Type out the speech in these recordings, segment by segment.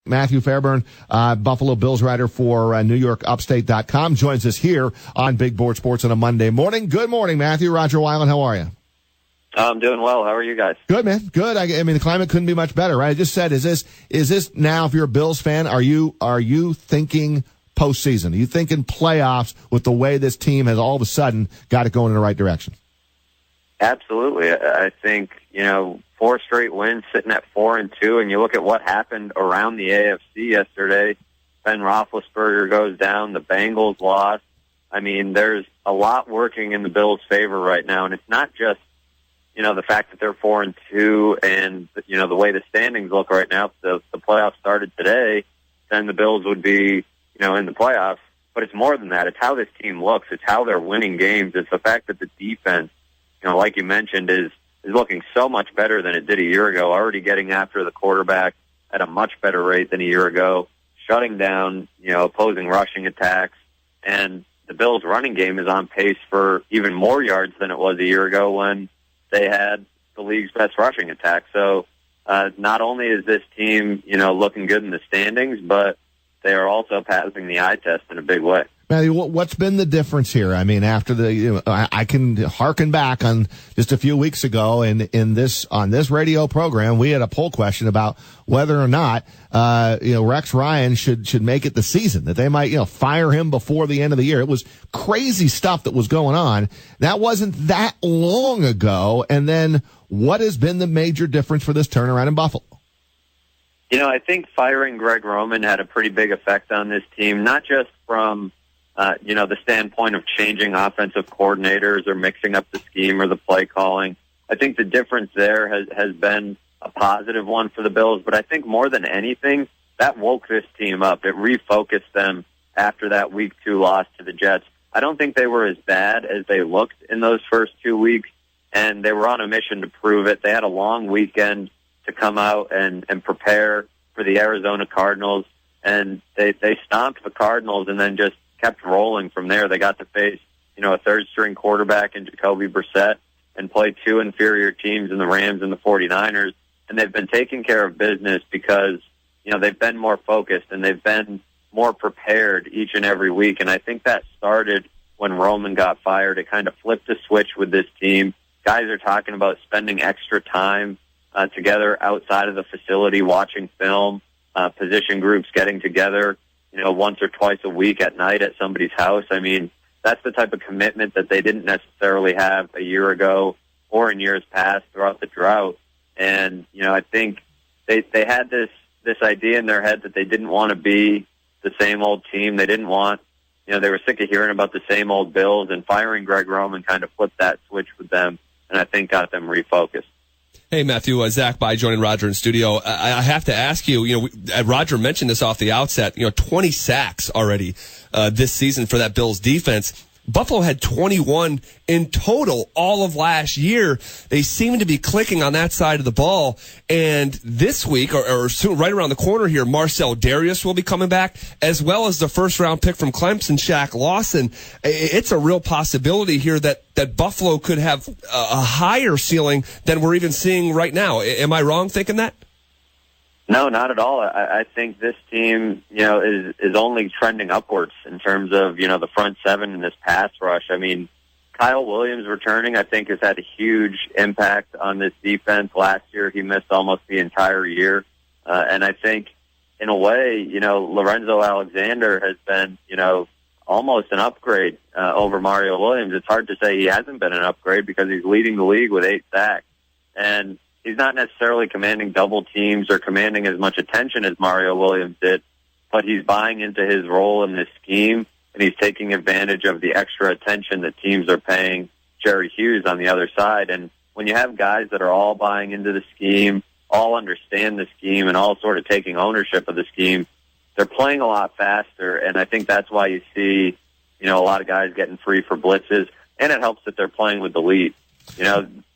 Matthew Fairburn, Buffalo Bills writer for NewYorkUpstate.com, joins us here on Big Board Sports on a Monday morning. Good morning, Matthew. Roger Weiland, how are you? I'm doing well. How are you guys? Good, man. Good. I mean, the climate couldn't be much better, right? I just said, is this now, if you're a Bills fan, are you thinking postseason? Are you thinking playoffs with the way this team has all of a sudden got it going in the right direction? Absolutely. I think, 4 straight wins sitting at 4-2, and you look at what happened around the AFC yesterday. Ben Roethlisberger goes down. The Bengals lost. I mean, there's a lot working in the Bills' favor right now, and it's not just, the fact that they're 4-2 and, the way the standings look right now. If the playoffs started today, then the Bills would be, in the playoffs. But it's more than that. It's how this team looks. It's how they're winning games. It's the fact that the defense, like you mentioned, is looking so much better than it did a year ago, already getting after the quarterback at a much better rate than a year ago, shutting down, opposing rushing attacks. And the Bills' running game is on pace for even more yards than it was a year ago when they had the league's best rushing attack. So not only is this team, looking good in the standings, but they are also passing the eye test in a big way. Matthew, what's been the difference here? I mean, after I can harken back on just a few weeks ago on this radio program, we had a poll question about whether or not, Rex Ryan should make it the season, that they might, fire him before the end of the year. It was crazy stuff that was going on. That wasn't that long ago. And then what has been the major difference for this turnaround in Buffalo? I think firing Greg Roman had a pretty big effect on this team, not just from the standpoint of changing offensive coordinators or mixing up the scheme or the play calling. I think the difference there has been a positive one for the Bills, but I think more than anything, that woke this team up. It refocused them after that Week 2 loss to the Jets. I don't think they were as bad as they looked in those first 2 weeks, and they were on a mission to prove it. They had a long weekend to come out and prepare for the Arizona Cardinals, and they stomped the Cardinals and then just kept rolling from there. They got to face, a third-string quarterback in Jacoby Brissett and play 2 inferior teams in the Rams and the 49ers, and they've been taking care of business because, they've been more focused and they've been more prepared each and every week, and I think that started when Roman got fired. It kind of flipped a switch with this team. Guys are talking about spending extra time together outside of the facility, watching film, position groups getting together, once or twice a week at night at somebody's house. I mean, that's the type of commitment that they didn't necessarily have a year ago or in years past throughout the drought. And, I think they had this idea in their head that they didn't want to be the same old team. They didn't want, they were sick of hearing about the same old Bills, and firing Greg Roman kind of flipped that switch with them, and I think got them refocused. Hey, Matthew, Zach By joining Roger in studio. I have to ask you, Roger mentioned this off the outset, 20 sacks already this season for that Bills defense. Buffalo had 21 in total all of last year. They seem to be clicking on that side of the ball. And this week, or soon, right around the corner here, Marcel Darius will be coming back, as well as the first-round pick from Clemson, Shaq Lawson. It's a real possibility here that Buffalo could have a higher ceiling than we're even seeing right now. Am I wrong thinking that? No, not at all. I think this team, is only trending upwards in terms of, the front seven in this pass rush. I mean, Kyle Williams returning, I think, has had a huge impact on this defense. Last year, he missed almost the entire year. And I think, in a way, Lorenzo Alexander has been, almost an upgrade over Mario Williams. It's hard to say he hasn't been an upgrade because he's leading the league with 8 sacks. And he's not necessarily commanding double teams or commanding as much attention as Mario Williams did, but he's buying into his role in this scheme, and he's taking advantage of the extra attention that teams are paying Jerry Hughes on the other side. And when you have guys that are all buying into the scheme, all understand the scheme, and all sort of taking ownership of the scheme, they're playing a lot faster, and I think that's why you see, a lot of guys getting free for blitzes, and it helps that they're playing with the lead.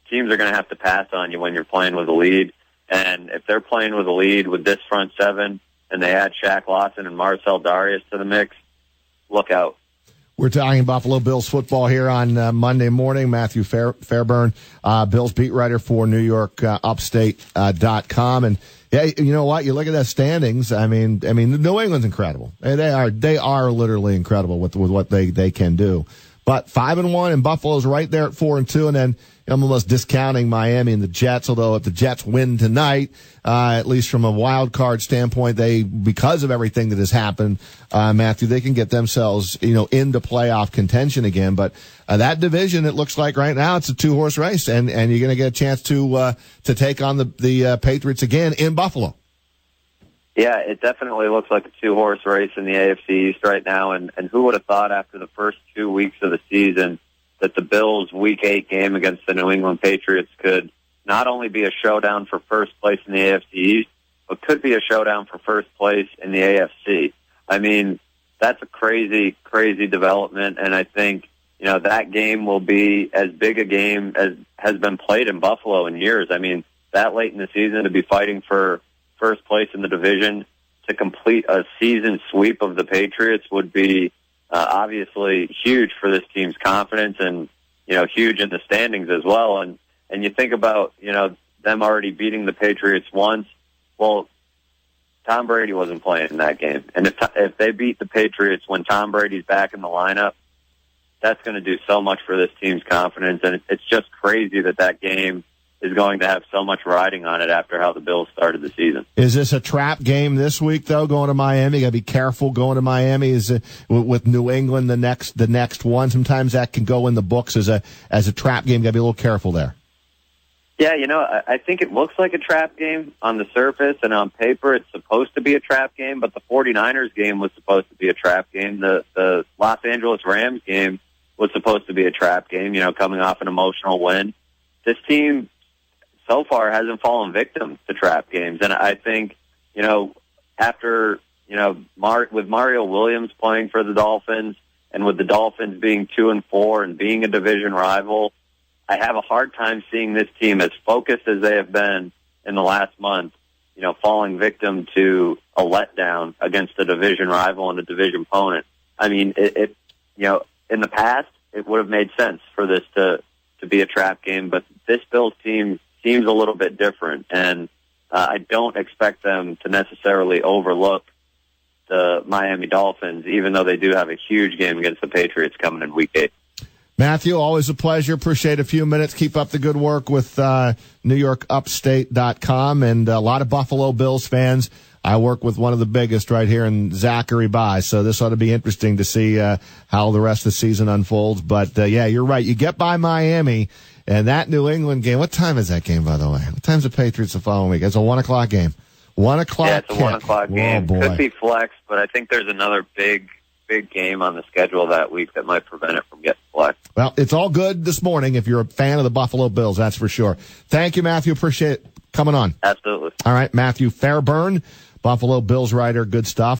Teams are going to have to pass on you when you're playing with a lead. And if they're playing with a lead with this front seven and they add Shaq Lawson and Marcel Darius to the mix, look out. We're talking Buffalo Bills football here on Monday morning. Matthew Fairburn, Bills beat writer for NewYorkUpstate.com. And Yeah, you know what? You look at the standings. I mean, New England's incredible. They are literally incredible with what they can do. But 5-1, and Buffalo's right there at 4-2, and then I'm almost discounting Miami and the Jets. Although if the Jets win tonight, at least from a wild card standpoint, because of everything that has happened, Matthew, they can get themselves into playoff contention again. But that division, it looks like right now it's a 2-horse race, and you're going to get a chance to take on the Patriots again in Buffalo. Yeah, it definitely looks like a 2-horse race in the AFC East right now, and who would have thought after the first 2 weeks of the season that the Bills' Week 8 game against the New England Patriots could not only be a showdown for first place in the AFC East, but could be a showdown for first place in the AFC. I mean, that's a crazy, crazy development, and I think that game will be as big a game as has been played in Buffalo in years. I mean, that late in the season to be fighting for first place in the division, to complete a season sweep of the Patriots would be obviously huge for this team's confidence, and huge in the standings as well. And you think about them already beating the Patriots once. Well, Tom Brady wasn't playing in that game, and if they beat the Patriots when Tom Brady's back in the lineup, that's going to do so much for this team's confidence. And it's just crazy that game is going to have so much riding on it after how the Bills started the season. Is this a trap game this week, though, going to Miami? You got to be careful going to Miami. Is it, with New England the next one? Sometimes that can go in the books as a trap game. You got to be a little careful there. Yeah, I think it looks like a trap game on the surface, and on paper it's supposed to be a trap game, but the 49ers game was supposed to be a trap game. The Los Angeles Rams game was supposed to be a trap game, coming off an emotional win. This team so far hasn't fallen victim to trap games. And I think, after, with Mario Williams playing for the Dolphins, and with the Dolphins being 2-4 and being a division rival, I have a hard time seeing this team, as focused as they have been in the last month, falling victim to a letdown against a division rival and a division opponent. I mean, in the past, it would have made sense for this to be a trap game, but this Bills team seems a little bit different, and I don't expect them to necessarily overlook the Miami Dolphins, even though they do have a huge game against the Patriots coming in Week 8. Matthew, always a pleasure. Appreciate a few minutes. Keep up the good work with NewYorkUpstate.com, and a lot of Buffalo Bills fans. I work with one of the biggest right here in Zachary By, so this ought to be interesting to see how the rest of the season unfolds. But, yeah, you're right. You get by Miami, and that New England game, what time is that game, by the way? What time's the Patriots the following week? It's a 1 o'clock game. 1 o'clock Yeah, it's a 1 o'clock game. Oh, boy. Could be flex, but I think there's another big game on the schedule that week that might prevent it from getting flex. Well, it's all good this morning if you're a fan of the Buffalo Bills, that's for sure. Thank you, Matthew. Appreciate it coming on. Absolutely. All right, Matthew Fairburn, Buffalo Bills writer. Good stuff.